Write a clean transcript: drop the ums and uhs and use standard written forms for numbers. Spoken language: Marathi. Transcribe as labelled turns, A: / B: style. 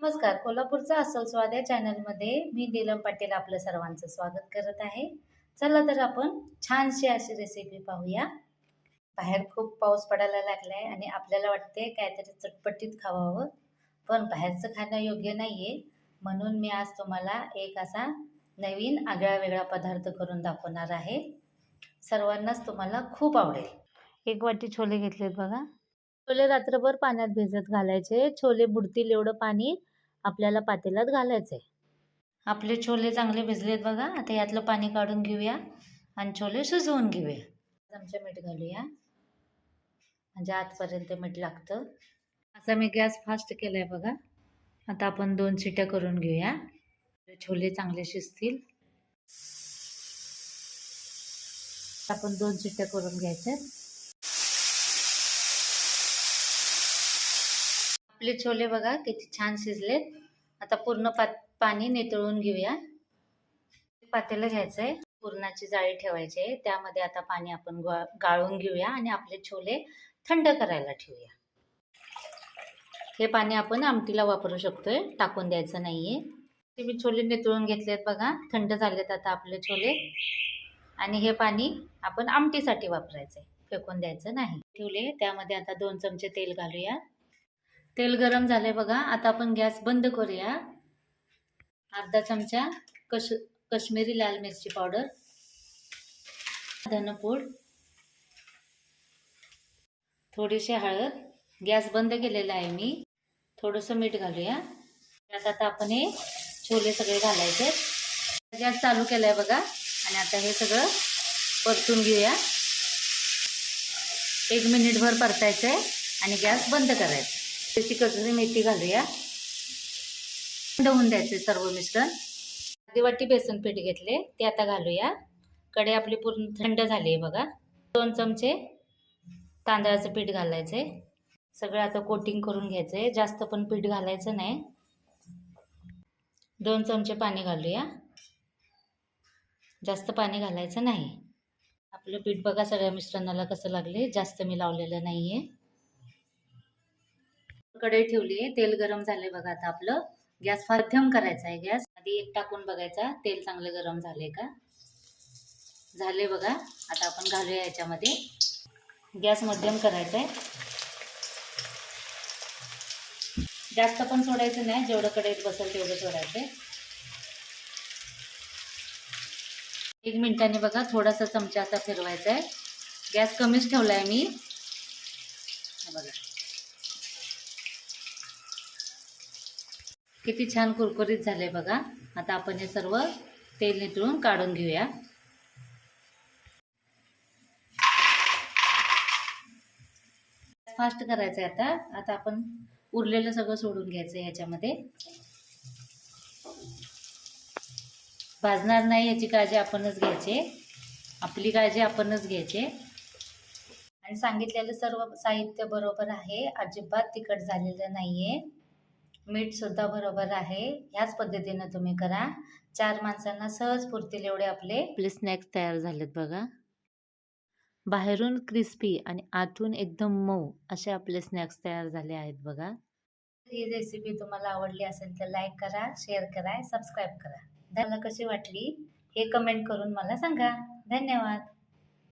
A: नमस्कार. कोल्हापूरचा अस्सल स्वाद या चॅनलमध्ये मी नीलम पाटील आपलं सर्वांचं स्वागत करत आहे. चला तर आपण छानशी अशी रेसिपी पाहूया. बाहेर खूप पाऊस पडायला लागलाय आणि आपल्याला वाटते काहीतरी चटपटीत खावावं, पण बाहेरचं खाणं योग्य नाहीये. म्हणून मी आज तुम्हाला एक असा नवीन आगळा-वेगळा पदार्थ करून दाखवणार आहे. सर्वांनाच तुम्हाला खूप आवडेल. 1 वाटी छोले घेतलेत बघा. छोले रात्रभर पाण्यात भिजत घालायचे. छोले बुडतील एवढं पाणी आपल्याला पातेल्यात घालायचंय. आपले छोले चांगले भिजलेत बघा. आता यातलं पाणी काढून घेऊया आणि छोले शिजवून घेऊया. चमचा मीठ घालूया, म्हणजे आतपर्यंत मीठ लागतं. असा मी गॅस फास्ट केलाय बघा. आता आपण 2 शिट्या करून घेऊया. छोले चांगले शिजतील. आपण 2 शिट्या करून घ्यायच्या. आपले छोले बघा किती छान शिजलेत. आता पूर्ण पाणी नितळून घेऊया. पातेलं घ्यायचंय, पुरणाची जाळी ठेवायची आहे. त्यामध्ये आता पाणी आपण गाळून घेऊया आणि आपले छोले थंड करायला ठेवूया. हे पाणी आपण आमटीला वापरू शकतोय, टाकून द्यायचं नाहीये. ते मी छोले नितळून घेतलेत बघा. थंड झालेत आता आपले छोले आणि हे पाणी आपण आमटीसाठी वापरायचंय, फेकून द्यायचं नाही. ठेवले त्यामध्ये आता 2 चमचे तेल घालूया. तेल गरम झाले बघा. आता आपण गॅस बंद करूया. अर्धा चमचा कश्मीरी लाल मिरची पावडर, धनपूड, थोडीशी हळद. गॅस बंद केलेला आहे मी. थोडंसं मीठ घालूया. त्यात आता आपण हे छोले सगळे घालायचे. गॅस चालू केलाय बघा आणि आता हे सगळं परतून घेऊया. 1 मिनिटभर परतायचंय आणि गॅस बंद करायचा. त्याची कसुरी मेथी घालूया. थंड होऊन द्यायचे सर्व मिश्रण. अर्धी वाटी बेसन पीठ घेतले ते आता घालूया. कढई आपली पूर्ण थंड झाली आहे बघा. 2 चमचे तांदळाचं पीठ घालायचंय. सगळं आता कोटिंग करून घ्यायचंय. जास्त पण पीठ घालायचं नाही. 2 चमचे पाणी घालूया. जास्त पाणी घालायचं नाही. आपलं पीठ बघा सगळ्या मिश्रणाला कसं लागले. जास्त मी लावलेलं नाहीये. कढई ठेवली आहे. तेल गरम झाले बघा. आता आपलं गॅस मध्यम करायचा आहे. गॅस आधी एक टाकून बघायचा तेल चांगलं गरम झाले का. झाले बघा. आता आपण घालूया याच्यामध्ये. गॅस मध्यम करायचा आहे. जास्त पण सोडायचं नाही. जेवढं कढईत बसेल तेवढं सोडायचंय. 1 मिनिटाने बघा थोडासा चमचा असा फिरवायचा आहे. गॅस कमीच ठेवलाय मी. बघा किती छान कुरकुरीत झाले बघा. आता आपण हे सर्व तेल नितळून काढून घेऊया. फास्ट करायचं आहे. आता आपण उरलेलं सगळं सोडून घ्यायचं ह्याच्यामध्ये. भाजणार नाही याची काळजी आपणच घ्यायची. आपली काळजी आपणच घ्यायची. आणि सांगितलेलं सर्व साहित्य बरोबर आहे. अजिबात तिखट झालेलं नाहीये. मीठ सुद्धा बरोबर आहे. ह्याच पद्धतीने तुम्ही करा. 4 माणसांना सहज पुरतील एवढे आपले स्नॅक्स तयार झालेत बघा. बाहेरून क्रिस्पी आणि आतून एकदम मऊ असे आपले स्नॅक्स तयार झाले आहेत बघा. ही रेसिपी तुम्हाला आवडली असेल तर लाईक करा, शेअर करा, सबस्क्राईब करा. तुम्हाला कशी वाटली हे कमेंट करून मला सांगा. धन्यवाद.